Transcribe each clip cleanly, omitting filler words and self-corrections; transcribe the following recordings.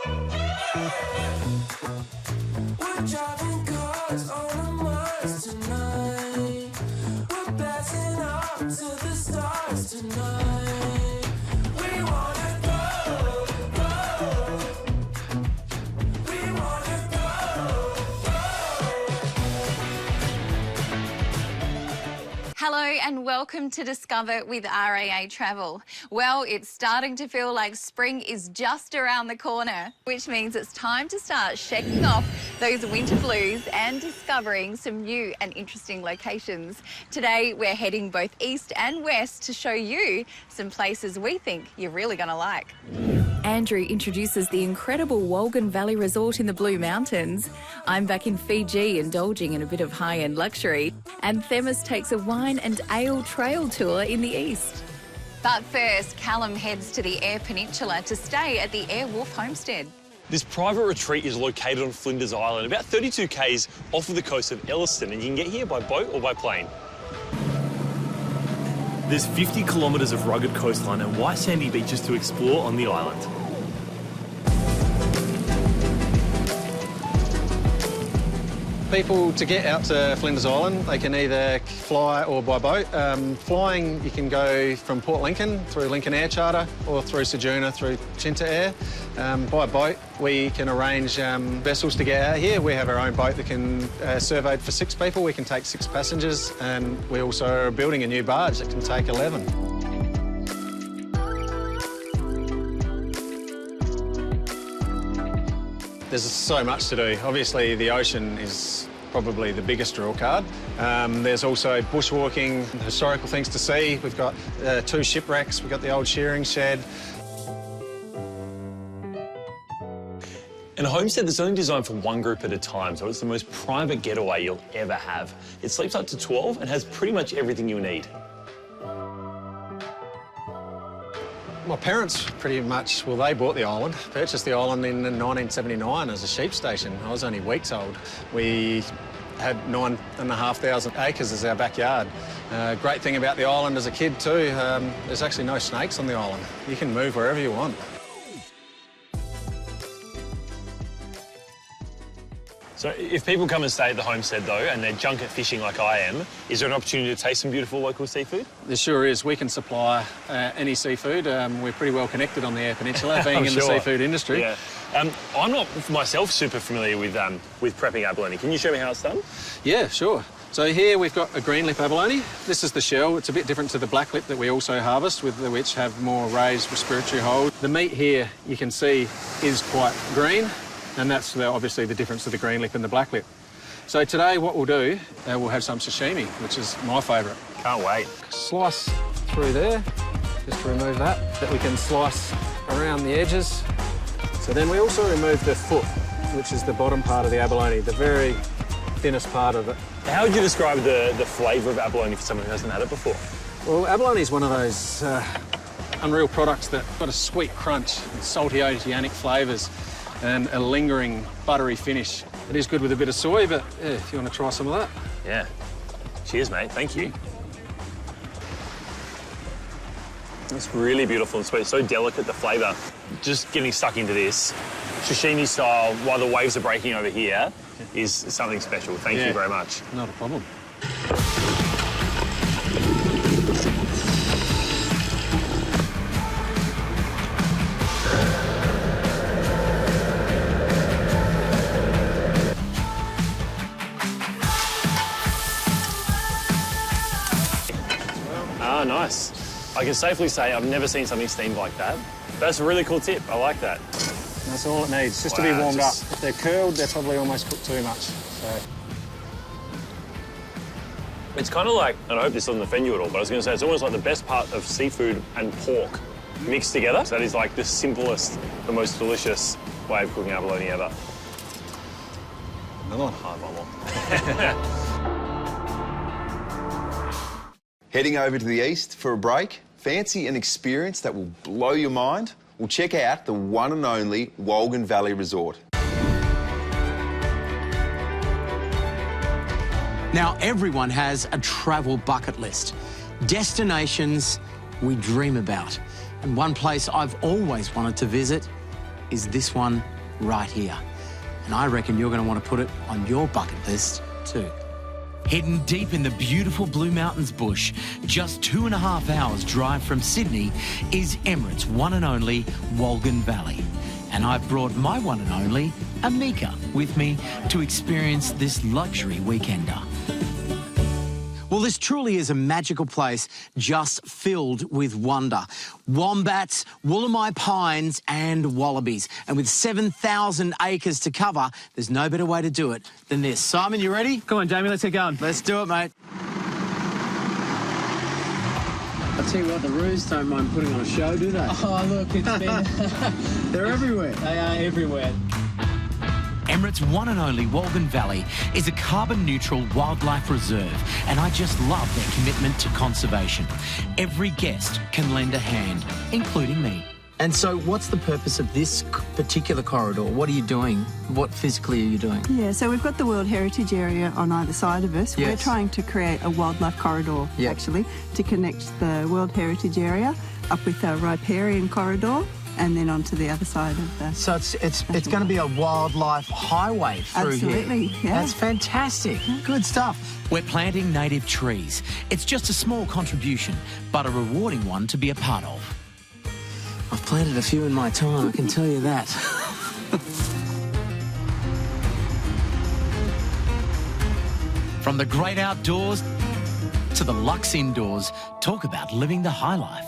We're driving cars on a Mars tonight. We're blasting off to the stars tonight. We wanna go, go. We wanna go, go. Hello and welcome to Discover with RAA Travel. Well, it's starting to feel like spring is just around the corner, which means it's time to start shaking off those winter blues and discovering some new and interesting locations. Today, we're heading both east and west to show you some places we think you're really going to like. Andrew introduces the incredible Walden Valley Resort in the Blue Mountains. I'm back in Fiji indulging in a bit of high-end luxury. And Themis takes a wine and ale trail tour in the east. But first, Callum heads to the Eyre Peninsula to stay at the Airwolf Homestead. This private retreat is located on Flinders Island, about 32 k's off of the coast of Elliston, and you can get here by boat or by plane. There's 50 kilometres of rugged coastline and white sandy beaches to explore on the island. People, to get out to Flinders Island, they can either fly or by boat. Flying, you can go from Port Lincoln through Lincoln Air Charter or through Sojourner through Chinta Air. By boat, we can arrange vessels to get out here. We have our own boat that can surveyed for 6 people. We can take 6 passengers, and we also are building a new barge that can take 11. There's so much to do. Obviously, the ocean is probably the biggest draw card. There's also bushwalking, historical things to see. We've got 2 shipwrecks. We've got the old shearing shed. And a homestead that's only designed for one group at a time, so it's the most private getaway you'll ever have. It sleeps up to 12 and has pretty much everything you'll need. My parents pretty much, well, they bought the island, purchased the island in 1979 as a sheep station. I was only weeks old. We had 9,500 acres as our backyard. Great thing about the island as a kid too, there's actually no snakes on the island. You can move wherever you want. So if people come and stay at the homestead though, and they're junket fishing like I am, is there an opportunity to taste some beautiful local seafood? There sure is. We can supply any seafood. We're pretty well connected on the Eyre Peninsula, being in the seafood industry. Yeah. I'm not myself super familiar with prepping abalone. Can you show me how it's done? Yeah, sure. So here we've got a green lip abalone. This is the shell. It's a bit different to the black lip that we also harvest, with which have more raised respiratory hold. The meat here, you can see, is quite green. And that's obviously the difference to the green lip and the black lip. So today what we'll do, we'll have some sashimi, which is my favourite. Can't wait. Slice through there, just to remove that we can slice around the edges. So then we also remove the foot, which is the bottom part of the abalone, the very thinnest part of it. How would you describe the flavour of abalone for someone who hasn't had it before? Well, abalone is one of those unreal products that got a sweet crunch and salty oceanic flavours, and a lingering buttery finish. It is good with a bit of soy, but yeah, if you want to try some of that. Yeah. Cheers, mate. Thank you. It's really beautiful and sweet. So delicate, the flavour. Just getting stuck into this, sashimi style, while the waves are breaking over here, is something special. Thank you very much. Not a problem. Ah, nice. I can safely say I've never seen something steamed like that. That's a really cool tip. I like that. That's all it needs, just to be warmed up. If they're curled, they're probably almost cooked too much. So. It's kind of like, and I hope this doesn't offend you at all, but I was going to say it's almost like the best part of seafood and pork mixed together. So that is like the simplest, the most delicious way of cooking abalone ever. Another one. Oh, one more. Heading over to the east for a break? Fancy an experience that will blow your mind? Well, check out the one and only Walden Valley Resort. Now, everyone has a travel bucket list. Destinations we dream about. And one place I've always wanted to visit is this one right here. And I reckon you're going to want to put it on your bucket list too. Hidden deep in the beautiful Blue Mountains bush, just 2.5 hours drive from Sydney, is Emirates' one and only Walden Valley. And I've brought my one and only, Amika, with me to experience this luxury weekender. Well, this truly is a magical place just filled with wonder. Wombats, Wollemi pines and wallabies. And with 7,000 acres to cover, there's no better way to do it than this. Simon, you ready? Come on, Jamie, let's get going. Let's do it, mate. I'll tell you what, the roos don't mind putting on a show, do they? Oh, look, it's been... They're everywhere. They are everywhere. Emirates' one and only Walden Valley is a carbon-neutral wildlife reserve, and I just love their commitment to conservation. Every guest can lend a hand, including me. And so what's the purpose of this particular corridor? What are you doing? What physically are you doing? Yeah, so we've got the World Heritage Area on either side of us. Yes. We're trying to create a wildlife corridor, Yep. actually, to connect the World Heritage Area up with our riparian corridor and then onto the other side of the... So it's going to be a wildlife highway through here. Absolutely, yeah. That's fantastic. Good stuff. We're planting native trees. It's just a small contribution, but a rewarding one to be a part of. I've planted a few in my time, I can tell you that. From the great outdoors to the luxe indoors, talk about living the high life.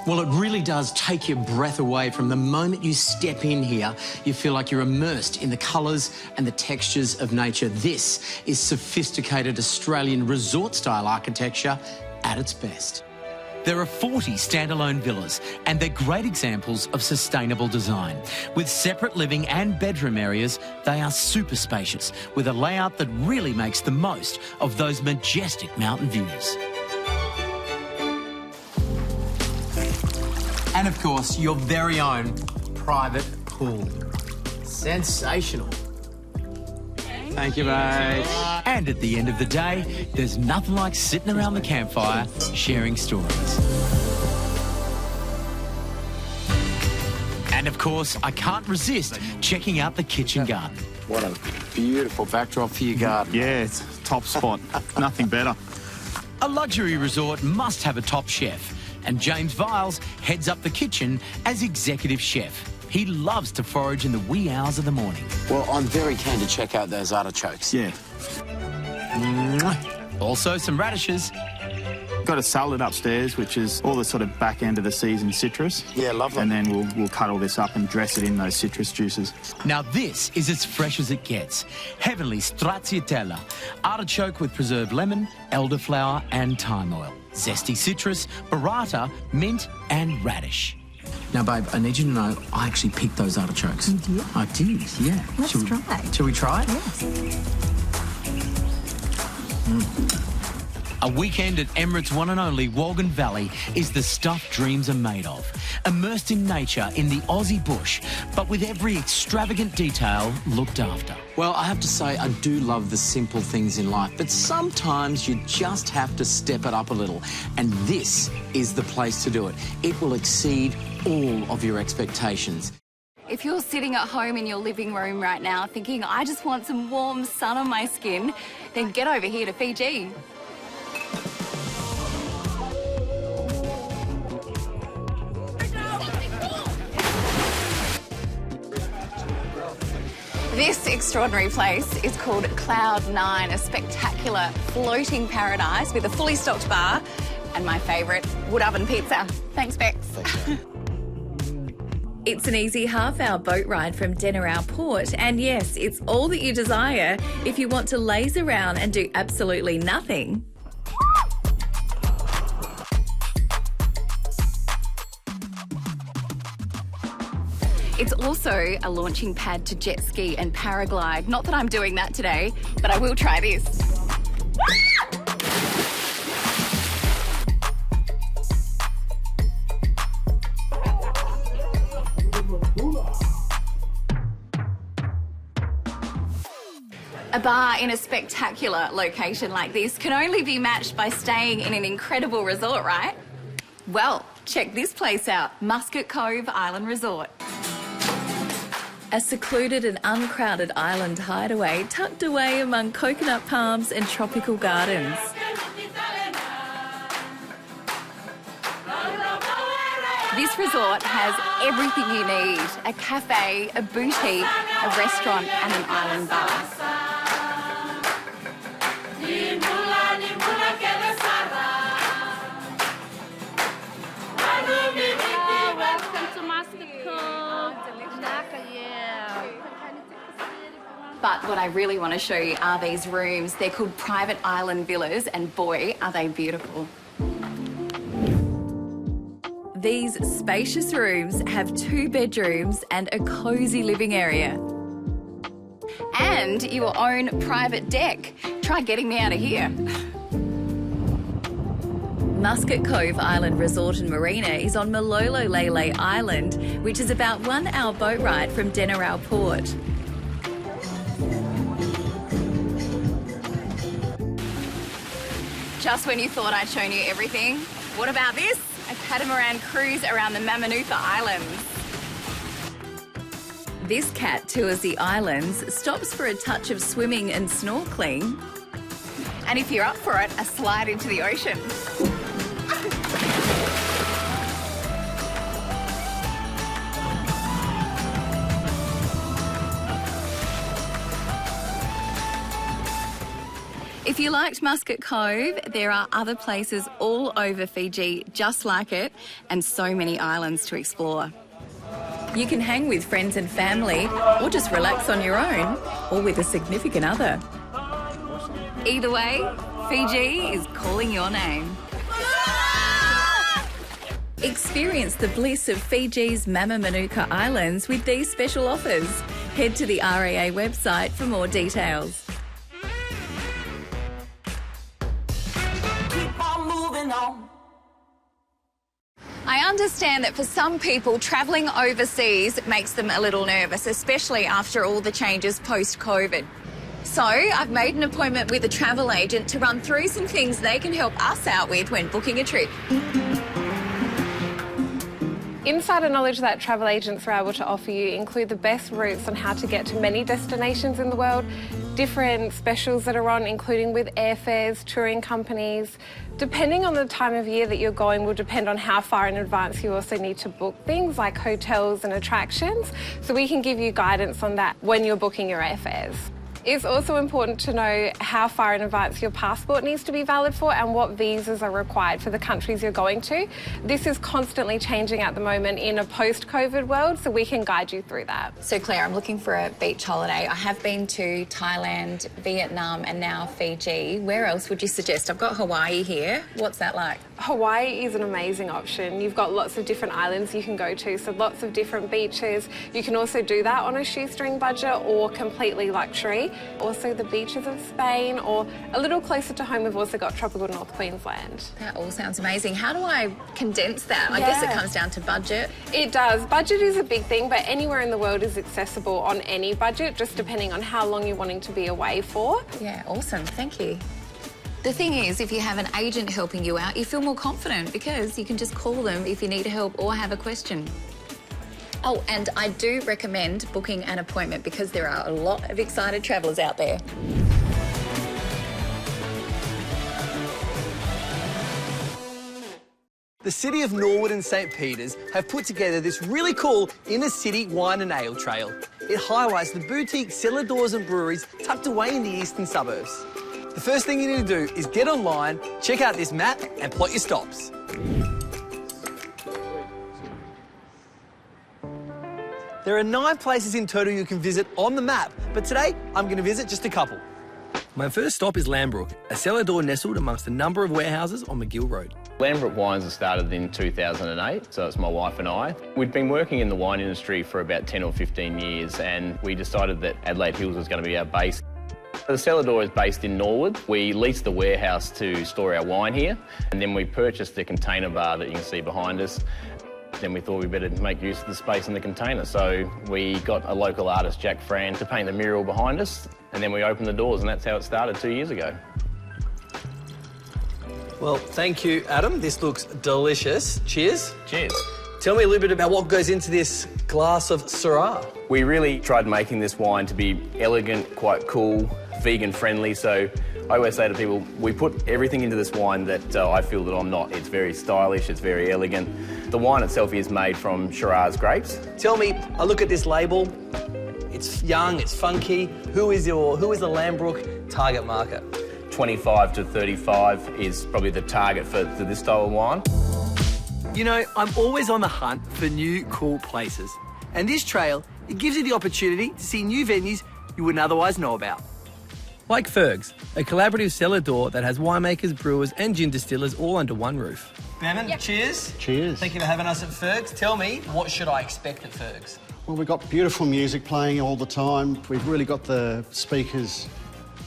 Well, it really does take your breath away. From the moment you step in here, you feel like you're immersed in the colours and the textures of nature. This is sophisticated Australian resort-style architecture at its best. There are 40 standalone villas, and they're great examples of sustainable design. With separate living and bedroom areas, they are super spacious, with a layout that really makes the most of those majestic mountain views. And of course, your very own private pool. Sensational. Thank you, mate. And at the end of the day, there's nothing like sitting around the campfire sharing stories. And of course, I can't resist checking out the kitchen garden. What a beautiful backdrop for your garden. Yeah, it's top spot. Nothing better. A luxury resort must have a top chef, and James Viles heads up the kitchen as executive chef. He loves to forage in the wee hours of the morning. Well, I'm very keen to check out those artichokes. Yeah. Mwah. Also some radishes. Got a salad upstairs, which is all the sort of back end of the season citrus. Yeah, lovely. And then we'll cut all this up and dress it in those citrus juices. Now this is as fresh as it gets. Heavenly stracciatella, artichoke with preserved lemon, elderflower and thyme oil. Zesty citrus, burrata, mint and radish. Now, babe, I need you to know I actually picked those artichokes. You did? I did, yeah. Let's try. Shall we try it? Yes. A weekend at Emirates' one and only Walden Valley is the stuff dreams are made of. Immersed in nature in the Aussie bush, but with every extravagant detail looked after. Well, I have to say, I do love the simple things in life, but sometimes you just have to step it up a little. And this is the place to do it. It will exceed all of your expectations. If you're sitting at home in your living room right now thinking, I just want some warm sun on my skin, then get over here to Fiji. This extraordinary place is called Cloud 9, a spectacular floating paradise with a fully stocked bar and my favourite, wood oven pizza. Thanks, Bex. It's an easy half-hour boat ride from Denarau Port, and yes, it's all that you desire if you want to laze around and do absolutely nothing. It's also a launching pad to jet ski and paraglide. Not that I'm doing that today, but I will try this. A bar in a spectacular location like this can only be matched by staying in an incredible resort, right? Well, Check this place out, Muscat Cove Island Resort. A secluded and uncrowded island hideaway tucked away among coconut palms and tropical gardens. This resort has everything you need: a cafe, a boutique, a restaurant and an island bar. Welcome to Muscat Cove. But what I really want to show you are these rooms. They're called private island villas, and boy, are they beautiful. These spacious rooms have 2 bedrooms and a cosy living area. And your own private deck. Try getting me out of here. Muscat Cove Island Resort and Marina is on Malolo-Lele Island, which is about 1 hour boat ride from Denarau Port. Just when you thought I'd shown you everything, what about this? A catamaran cruise around the Mamanuca Islands. This cat tours the islands, stops for a touch of swimming and snorkeling, and if you're up for it, a slide into the ocean. If you liked Muscat Cove, there are other places all over Fiji just like it, and so many islands to explore. You can hang with friends and family, or just relax on your own, or with a significant other. Either way, Fiji is calling your name. Experience the bliss of Fiji's Mamanuca Islands with these special offers. Head to the RAA website for more details. I understand that for some people, travelling overseas makes them a little nervous, especially after all the changes post-COVID. So I've made an appointment with a travel agent to run through some things they can help us out with when booking a trip. Insider knowledge that travel agents are able to offer you include the best routes on how to get to many destinations in the world, different specials that are on, including with airfares, touring companies. Depending on the time of year that you're going will depend on how far in advance you also need to book things like hotels and attractions, so we can give you guidance on that when you're booking your airfares. It's also important to know how far in advance your passport needs to be valid for and what visas are required for the countries you're going to. This is constantly changing at the moment in a post-COVID world, so we can guide you through that. So Claire, I'm looking for a beach holiday. I have been to Thailand, Vietnam and now Fiji. Where else would you suggest? I've got Hawaii here. What's that like? Hawaii is an amazing option. You've got lots of different islands you can go to, so lots of different beaches. You can also do that on a shoestring budget or completely luxury. Also the beaches of Spain, or a little closer to home, we've also got tropical North Queensland. That all sounds amazing. How do I condense that? I guess it comes down to budget. It does. Budget is a big thing, but anywhere in the world is accessible on any budget, just depending on how long you're wanting to be away for. Yeah, awesome. Thank you. The thing is, if you have an agent helping you out, you feel more confident because you can just call them if you need help or have a question. Oh, and I do recommend booking an appointment because there are a lot of excited travellers out there. The City of Norwood and St Peters have put together this really cool inner-city wine and ale trail. It highlights the boutique cellar doors and breweries tucked away in the eastern suburbs. The first thing you need to do is get online, check out this map and plot your stops. There are 9 places in total you can visit on the map, but today I'm going to visit just a couple. My first stop is Lambrook, a cellar door nestled amongst a number of warehouses on McGill Road. Lambrook Wines was started in 2008, so it's my wife and I. We'd been working in the wine industry for about 10 or 15 years, and we decided that Adelaide Hills was going to be our base. The cellar door is based in Norwood. We leased the warehouse to store our wine here, and then we purchased the container bar that you can see behind us. Then we thought we'd better make use of the space in the container. So we got a local artist, Jack Fran, to paint the mural behind us, and then we opened the doors, and that's how it started 2 years ago. Well, thank you, Adam. This looks delicious. Cheers. Cheers. Tell me a little bit about what goes into this glass of Syrah. We really tried making this wine to be elegant, quite cool, vegan friendly. So I always say to people, we put everything into this wine that I feel that I'm not. It's very stylish, it's very elegant. The wine itself is made from Shiraz grapes. Tell me, I look at this label, it's young, it's funky. Who is the Lambrook target market? 25 to 35 is probably the target for this style of wine. You know, I'm always on the hunt for new cool places. And this trail, it gives you the opportunity to see new venues you wouldn't otherwise know about. Like Ferg's, a collaborative cellar door that has winemakers, brewers and gin distillers all under one roof. Bevan, cheers. Cheers. Thank you for having us at Ferg's. Tell me, what should I expect at Ferg's? Well, we've got beautiful music playing all the time. We've really got the speakers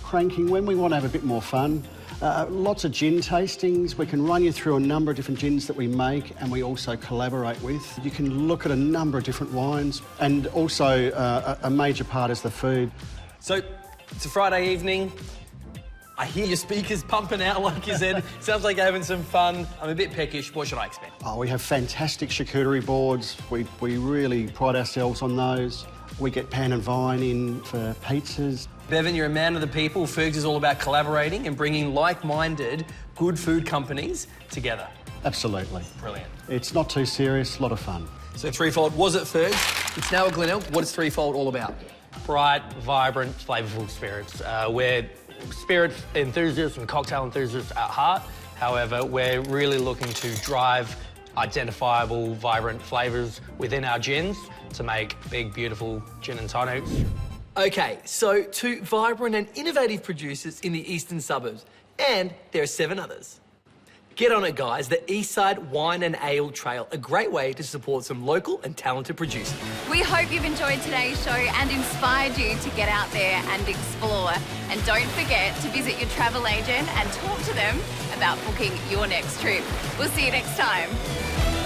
cranking when we want to have a bit more fun. Lots of gin tastings. We can run you through a number of different gins that we make and we also collaborate with. You can look at a number of different wines and also a major part is the food. So, it's a Friday evening. I hear your speakers pumping out, like you said. Sounds like you're having some fun. I'm a bit peckish. What should I expect? Oh, we have fantastic charcuterie boards. We really pride ourselves on those. We get pan and vine in for pizzas. Bevan, you're a man of the people. Ferg's is all about collaborating and bringing like-minded, good food companies together. Absolutely. Brilliant. It's not too serious, a lot of fun. So Threefold was at Ferg's. It's now at Glenelg. What is Threefold all about? Bright, vibrant, flavourful spirits. We're spirit enthusiasts and cocktail enthusiasts at heart. However, we're really looking to drive identifiable, vibrant flavours within our gins to make big, beautiful gin and tonics. OK, so 2 vibrant and innovative producers in the eastern suburbs. And there are 7 others. Get on it, guys. The Eastside Wine and Ale Trail, a great way to support some local and talented producers. We hope you've enjoyed today's show and inspired you to get out there and explore. And don't forget to visit your travel agent and talk to them about booking your next trip. We'll see you next time.